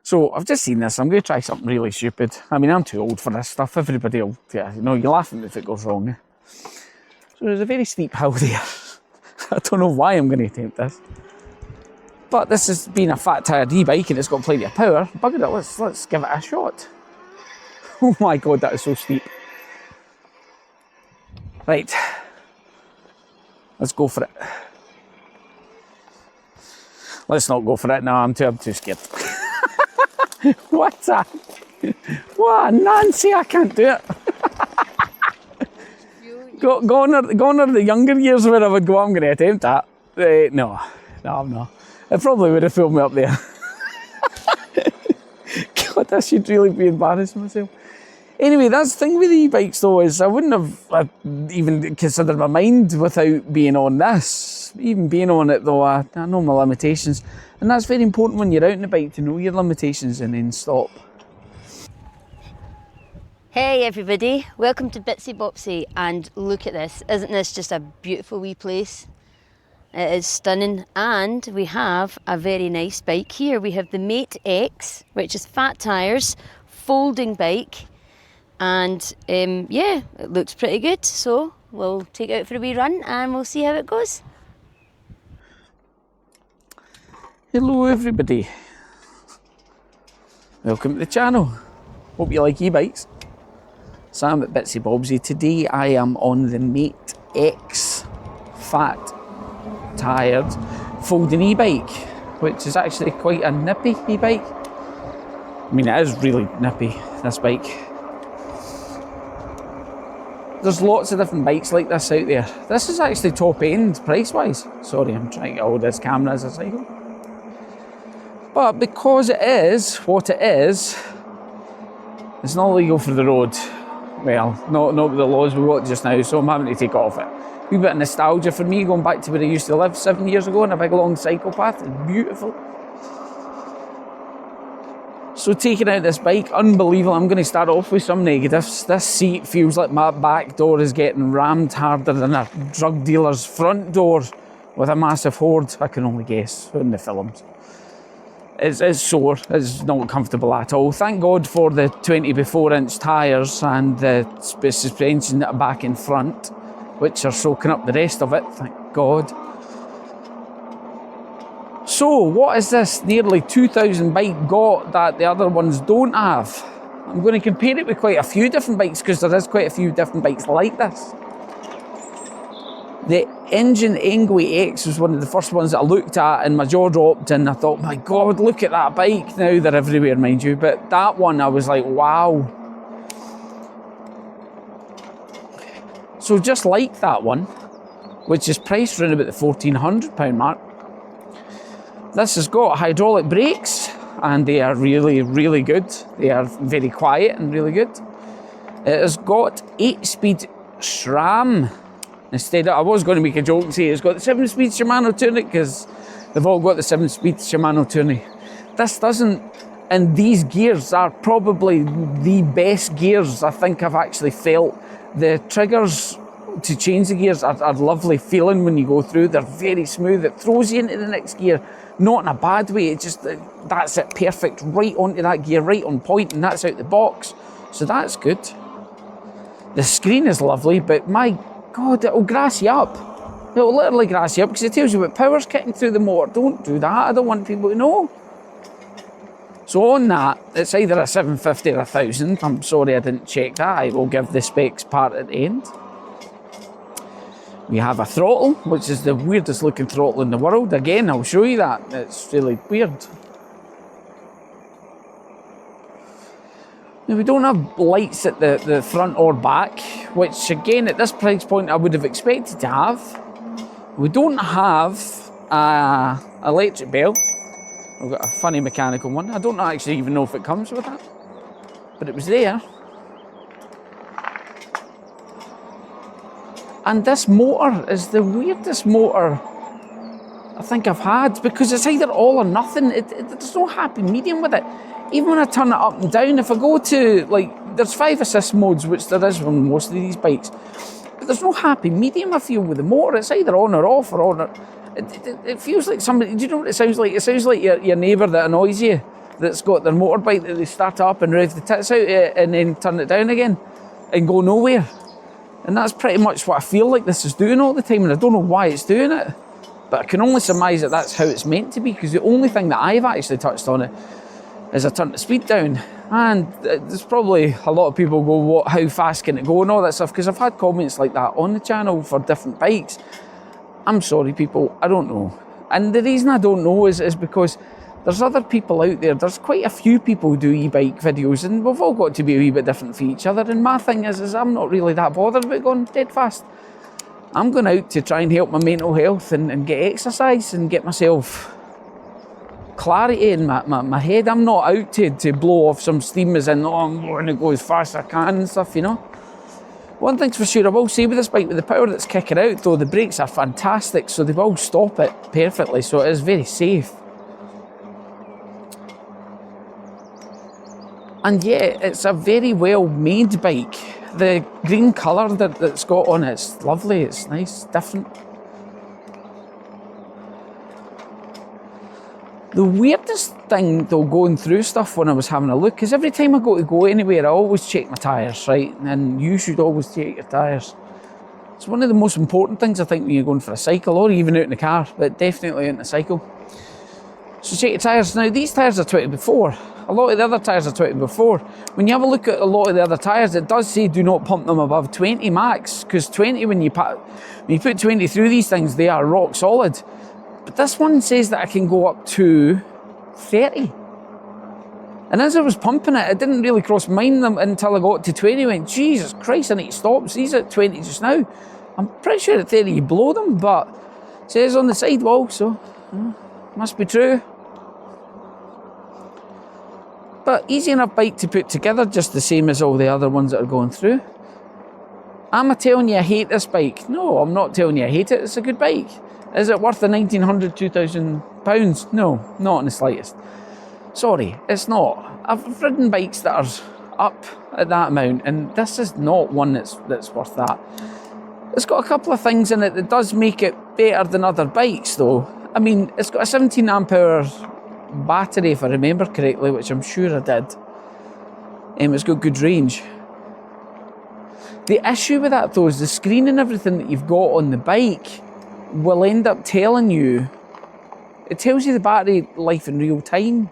So I've just seen this. I'm going to try something really stupid. I mean, I'm too old for this stuff. Everybody will, yeah, you know, you're laughing if it goes wrong. So there's a very steep hill there. I don't know why I'm going to attempt this. But this has been a fat tired e-bike and it's got plenty of power. Bugger it, let's give it a shot. Oh my god, that is so steep. Right. Let's go for it. Let's not go for it. No, I'm too scared. What's that? What, Nancy, I can't do it. Gone are the younger years where I would go, I'm going to attempt that. No, I'm not. It probably would have filmed me up there. God, I should really be embarrassing myself. Anyway, that's the thing with e-bikes though, is I wouldn't have even considered my mind without being on this. Even being on it though, I know my limitations. And that's very important when you're out on a bike, to know your limitations and then stop. Hey everybody, welcome to Bitsy Bopsy, and look at this. Isn't this just a beautiful wee place? It is stunning, and we have a very nice bike here. We have the Mate X, which is fat tyres, folding bike, and yeah, it looks pretty good. So we'll take it out for a wee run and we'll see how it goes. Hello everybody. Welcome to the channel. Hope you like e-bikes. Sam at Bitsy Bobsy. Today I am on the Mate X fat tired folding e-bike, which is actually quite a nippy e-bike. I mean, it is really nippy, this bike. There's lots of different bikes like this out there. This is actually top end price wise. Sorry, I'm trying to hold this camera as a cycle. But because it is what it is, it's not legal for the road. Well, not with the laws we've got just now, so I'm having to take it off it. A wee bit of nostalgia for me, going back to where I used to live 7 years ago on a big long cycle path. It's beautiful. So taking out this bike, unbelievable. I'm going to start off with some negatives. This seat feels like my back door is getting rammed harder than a drug dealer's front door with a massive horde. I can only guess in the films. It's sore, it's not comfortable at all. Thank God for the 20x4-inch tyres and the suspension back in front, which are soaking up the rest of it, thank God. So, what is this nearly 2,000 bike got that the other ones don't have? I'm going to compare it with quite a few different bikes because there is quite a few different bikes like this. The Engine Engwe X was one of the first ones that I looked at and my jaw dropped and I thought, my God, look at that bike. Now they're everywhere, mind you, but that one I was like, wow. So just like that one, which is priced around about the £1,400 mark, this has got hydraulic brakes and they are really, really good. They are very quiet and really good. It has got 8-speed SRAM. Instead, I was going to make a joke and say it's got the 7-speed Shimano Tourney because they've all got the 7-speed Shimano Tourney. This doesn't, and these gears are probably the best gears I think I've actually felt. The triggers to change the gears are lovely feeling when you go through. They're very smooth. It throws you into the next gear, not in a bad way. It just, that's it, perfect, right onto that gear, right on point, and that's out the box. So that's good. The screen is lovely, but my God, it'll grass you up. It'll literally grass you up because it tells you what power's kicking through the motor. Don't do that. I don't want people to know. So on that, it's either a 750 or 1,000. I'm sorry I didn't check that. I will give the specs part at the end. We have a throttle, which is the weirdest looking throttle in the world. Again, I'll show you that. It's really weird. Now, we don't have lights at the front or back, which again at this price point I would have expected to have. We don't have an electric bell. We've got a funny mechanical one. I don't actually even know if it comes with that, but it was there. And this motor is the weirdest motor I think I've had because it's either all or nothing. There's no happy medium with it. Even when I turn it up and down, if I go to, like, there's 5 assist modes, which there is on most of these bikes, but there's no happy medium I feel with the motor. It's either on or off or on or... It feels like somebody... Do you know what it sounds like? It sounds like your neighbour that annoys you that's got their motorbike that they start up and rev the tits out and then turn it down again and go nowhere. And that's pretty much what I feel like this is doing all the time, and I don't know why it's doing it. But I can only surmise that that's how it's meant to be, because the only thing that I've actually touched on it is I turned the speed down. And there's probably a lot of people go, "What? How fast can it go?" and all that stuff, because I've had comments like that on the channel for different bikes. I'm sorry, people, I don't know. And the reason I don't know is because there's other people out there. There's quite a few people who do e-bike videos, and we've all got to be a wee bit different for each other. And my thing is I'm not really that bothered about going dead fast. I'm going out to try and help my mental health and get exercise and get myself clarity in my head. I'm not out to blow off some steam as in, oh, I'm going to go as fast as I can and stuff, you know. One thing's for sure, I will say with this bike, with the power that's kicking out though, the brakes are fantastic, so they will stop it perfectly, so it is very safe. And yeah, it's a very well made bike. The green colour that it's got on it's lovely, it's nice, different. The weirdest thing though going through stuff when I was having a look is every time I go anywhere I always check my tyres, right? And you should always check your tyres. It's one of the most important things I think when you're going for a cycle or even out in the car, but definitely out in a cycle. So check your tyres. Now these tyres are 20 before. A lot of the other tyres are 20 before. When you have a look at a lot of the other tyres, it does say do not pump them above 20 max, because 20, when you put 20 through these things, they are rock solid. But this one says that I can go up to 30. And as I was pumping it, it didn't really cross my mind until I got to 20. I went, Jesus Christ, I need to stop. So these are at 20 just now. I'm pretty sure at 30 you blow them, but it says on the sidewall, so must be true. But easy enough bike to put together, just the same as all the other ones that are going through. Am I telling you I hate this bike? No, I'm not telling you I hate it. It's a good bike. Is it worth the £1,900, £2,000? No, not in the slightest. Sorry, it's not. I've ridden bikes that are up at that amount, and this is not one that's worth that. It's got a couple of things in it that does make it better than other bikes though. I mean, it's got a 17 amp hour battery if I remember correctly, which I'm sure I did. It's got good range. The issue with that though is the screen and everything that you've got on the bike will end up telling you, it tells you the battery life in real time,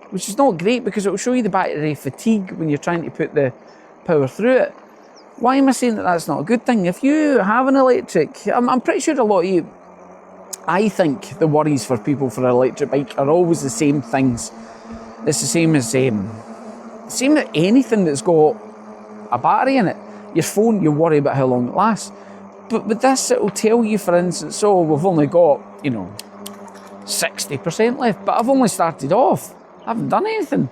which is not great because it will show you the battery fatigue when you're trying to put the power through it. Why am I saying that that's not a good thing? If you have an electric, I'm pretty sure a lot of you, I think the worries for people for an electric bike are always the same things. It's the same as anything that's got a battery in it. Your phone, you worry about how long it lasts. But with this, it will tell you, for instance, oh, we've only got, 60% left, but I've only started off. I haven't done anything.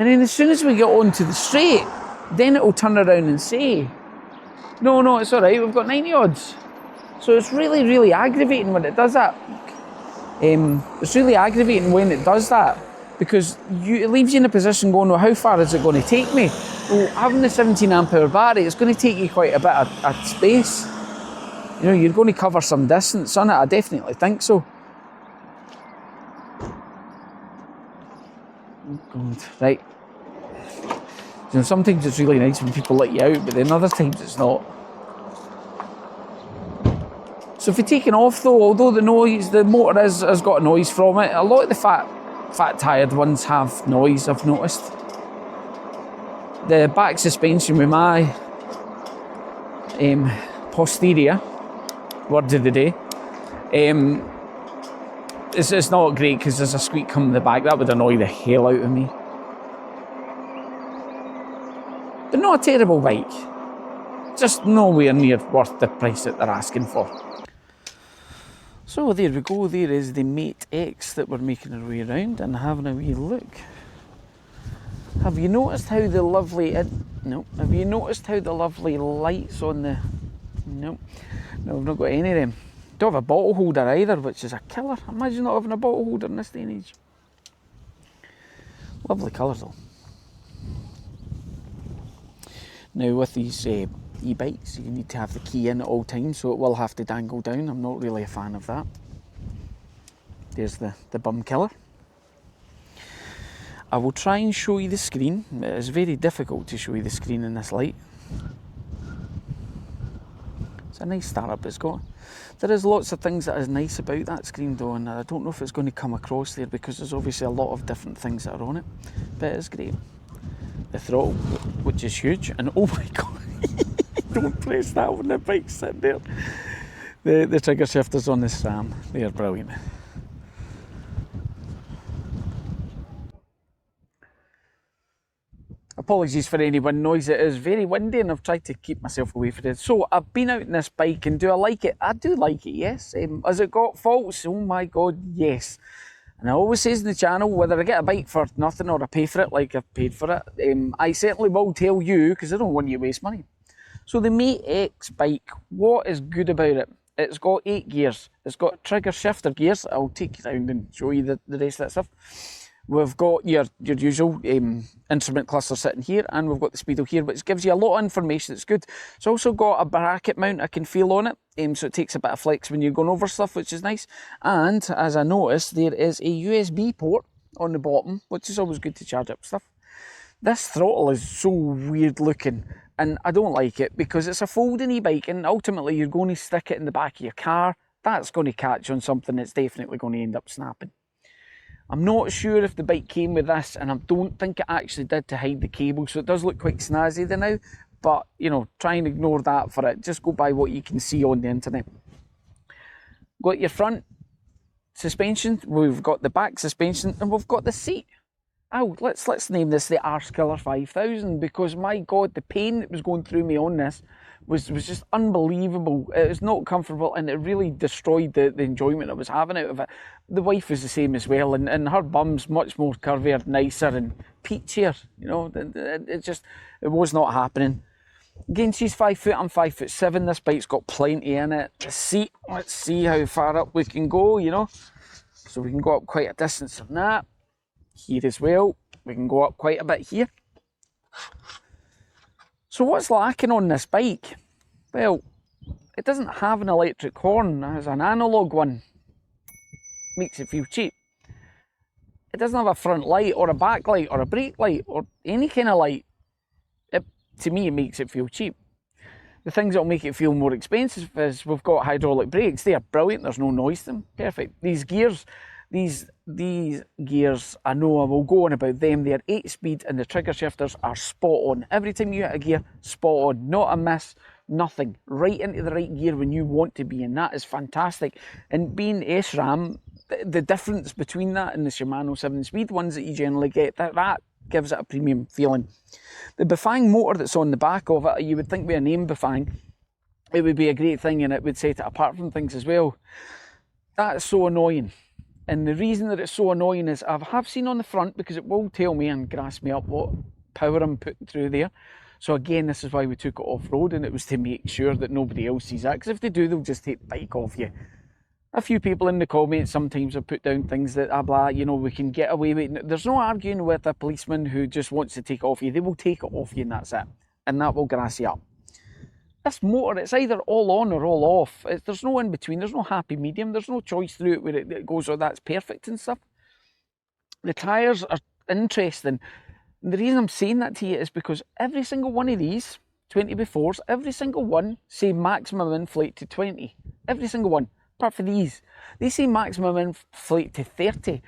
And then as soon as we get onto the straight, then it will turn around and say, no, it's all right, we've got 90 odds. So it's really, really aggravating when it does that. It's really aggravating when it does that, because it leaves you in a position going, well, how far is it going to take me? Well, having the 17 amp hour battery, it's going to take you quite a bit of space. You're going to cover some distance on it, I definitely think so. Oh God, right. Sometimes it's really nice when people let you out, but then other times it's not. So if you're taking off though, although the motor has got a noise from it, a lot of the fat tired ones have noise, I've noticed. The back suspension with my posterior, word of the day, it's not great because there's a squeak coming in the back. That would annoy the hell out of me. But not a terrible bike. Just nowhere near worth the price that they're asking for. So there we go, there is the Mate X that we're making our way around and having a wee look. Have you noticed how the lovely, have you noticed how the lovely lights on the, no, I've not got any of them. Don't have a bottle holder either, which is a killer. Imagine not having a bottle holder in this day and age. Lovely colour though. Now with these e-bikes, you need to have the key in at all times, so it will have to dangle down. I'm not really a fan of that. There's the bum killer. I will try and show you the screen. It is very difficult to show you the screen in this light. It's a nice startup it's got. There is lots of things that is nice about that screen though, and I don't know if it's going to come across there because there's obviously a lot of different things that are on it, but it is great. The throttle, which is huge, and oh my god, don't press that when the bike's sitting there. The trigger shifters on the SRAM, they are brilliant. Apologies for any wind noise, it is very windy and I've tried to keep myself away from it. So I've been out in this bike and do I like it? I do like it, yes. Has it got faults? Oh my god, yes. And I always say in the channel, whether I get a bike for nothing or I pay for it like I've paid for it, I certainly will tell you because I don't want you to waste money. So the Mate X bike, what is good about it? It's got 8 gears. It's got trigger shifter gears. I'll take you around and show you the rest of that stuff. We've got your usual instrument cluster sitting here, and we've got the speedo here, which gives you a lot of information. It's good. It's also got a bracket mount I can feel on it, so it takes a bit of flex when you're going over stuff, which is nice. And as I noticed, there is a USB port on the bottom, which is always good to charge up stuff. This throttle is so weird looking, and I don't like it because it's a folding e-bike, and ultimately you're going to stick it in the back of your car. That's going to catch on something that's definitely going to end up snapping. I'm not sure if the bike came with this, and I don't think it actually did to hide the cable, so it does look quite snazzy there now, but you know, try and ignore that for it. Just go by what you can see on the internet. Got your front suspension, we've got the back suspension, and we've got the seat. Oh, let's name this the Arse Killer 5000 because my god, the pain that was going through me on this was just unbelievable. It was not comfortable and it really destroyed the enjoyment I was having out of it. The wife was the same as well, and her bum's much more curvier, nicer and peachier. You know, it was not happening. Again, she's 5 foot, I'm 5'7". This bike's got plenty in it. The seat, let's see how far up we can go, you know. So we can go up quite a distance from that. Here as well, we can go up quite a bit here. So what's lacking on this bike? Well, it doesn't have an electric horn, it has an analog one. Makes it feel cheap. It doesn't have a front light or a back light or a brake light or any kind of light. To me, it makes it feel cheap. The things that will make it feel more expensive is we've got hydraulic brakes. They are brilliant, there's no noise to them, perfect. These gears, these gears, I know I will go on about them. They're 8-speed and the trigger shifters are spot on. Every time you hit a gear, spot on, not a miss, nothing. Right into the right gear when you want to be, and that is fantastic. And being SRAM, the difference between that and the Shimano 7-speed ones that you generally get, that gives it a premium feeling. The Bafang motor that's on the back of it, you would think with a name Bafang, it would be a great thing and it would set it apart from things as well. That's so annoying. And the reason that it's so annoying is I have seen on the front, because it will tell me and grass me up what power I'm putting through there. So again, this is why we took it off-road, and it was to make sure that nobody else sees that, because if they do, they'll just take the bike off you. A few people in the comments sometimes have put down things that, blah, you know, we can get away with it. There's no arguing with a policeman who just wants to take it off you. They will take it off you and that's it. And that will grass you up. This motor, it's either all on or all off. There's no in between. There's no happy medium. There's no choice through it where it goes, oh, that's perfect and stuff. The tyres are interesting. And the reason I'm saying that to you is because every single one of these 20x4s, every single one say maximum inflate to 20. Every single one. Apart from these, they say maximum inflate to 30.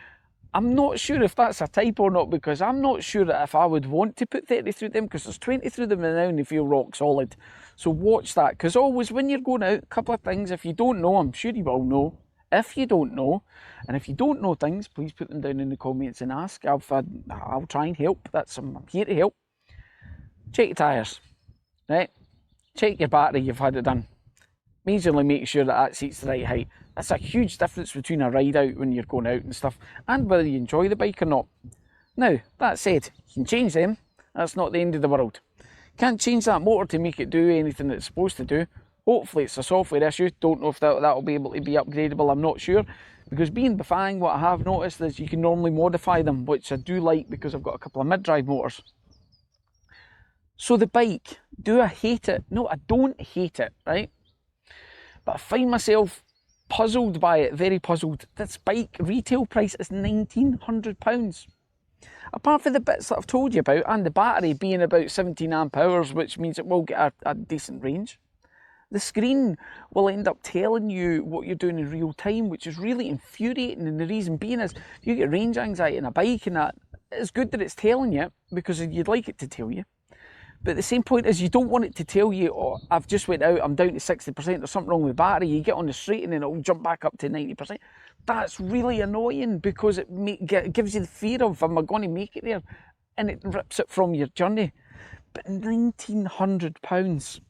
I'm not sure if that's a typo or not, because I'm not sure that if I would want to put 30 through them, because there's 20 through them now and they feel rock solid. So watch that, because always when you're going out, a couple of things, if you don't know, I'm sure you will know. If you don't know, and if you don't know things, please put them down in the comments and ask. I'll try and help. I'm here to help. Check your tyres, right? Check your battery, you've had it done. Majorly make sure that seat's the right height. That's a huge difference between a ride out when you're going out and stuff, and whether you enjoy the bike or not. Now, that said, you can change them. That's not the end of the world. Can't change that motor to make it do anything it's supposed to do. Hopefully it's a software issue. Don't know if that'll be able to be upgradable, I'm not sure. Because being Bafang, what I have noticed is you can normally modify them, which I do like because I've got a couple of mid-drive motors. So the bike, do I hate it? No, I don't hate it, right? But I find myself puzzled by it, very puzzled. This bike retail price is £1,900. Apart from the bits that I've told you about, and the battery being about 17 amp hours, which means it will get a decent range. The screen will end up telling you what you're doing in real time, which is really infuriating, and the reason being is, if you get range anxiety in a bike and that, it's good that it's telling you, because you'd like it to tell you. But the same point is, you don't want it to tell you, oh, I've just went out, I'm down to 60%, there's something wrong with the battery. You get on the straight and then it'll jump back up to 90%. That's really annoying, because it gives you the fear of, am I going to make it there? And it rips it from your journey. But £1,900.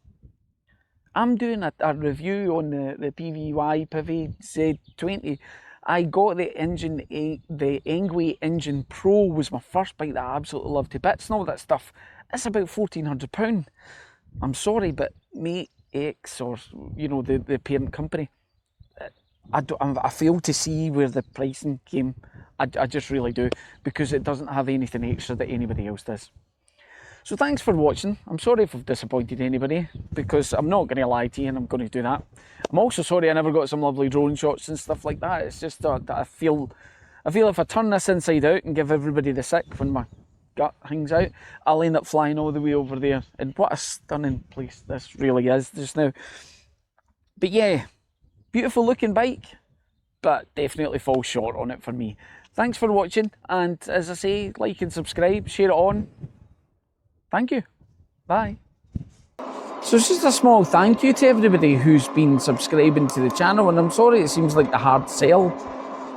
I'm doing a review on the PVY Pivy Z20. I got the engine, the Engwe Engine Pro was my first bike that I absolutely loved to bits, and all that stuff. It's about £1,400. I'm sorry, but Mate X, or the parent company, I fail to see where the pricing came. I just really do, because it doesn't have anything extra that anybody else does. So thanks for watching. I'm sorry if I've disappointed anybody, because I'm not going to lie to you, and I'm going to do that. I'm also sorry I never got some lovely drone shots and stuff like that. It's just that I feel if I turn this inside out and give everybody the sick when my gut hangs out, I'll end up flying all the way over there. And what a stunning place this really is just now. But yeah, beautiful looking bike, but definitely falls short on it for me. Thanks for watching, and as I say, like and subscribe, share it on. Thank you. Bye. So it's just a small thank you to everybody who's been subscribing to the channel, and I'm sorry it seems like a hard sell.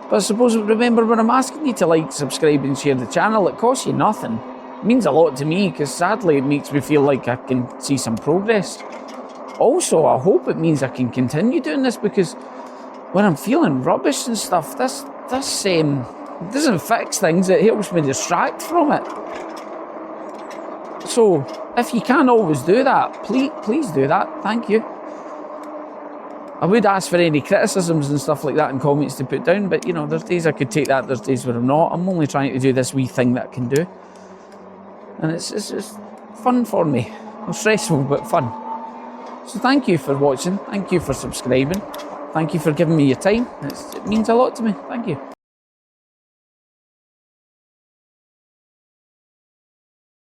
But I suppose, remember, when I'm asking you to like, subscribe and share the channel, it costs you nothing. It means a lot to me, because sadly it makes me feel like I can see some progress. Also, I hope it means I can continue doing this, because when I'm feeling rubbish and stuff, this doesn't fix things, it helps me distract from it. So, if you can always do that, please do that. Thank you. I would ask for any criticisms and stuff like that in comments to put down, but there's days I could take that, there's days where I'm not. I'm only trying to do this wee thing that I can do. And it's just fun for me. It's stressful, but fun. So thank you for watching. Thank you for subscribing. Thank you for giving me your time. It means a lot to me. Thank you.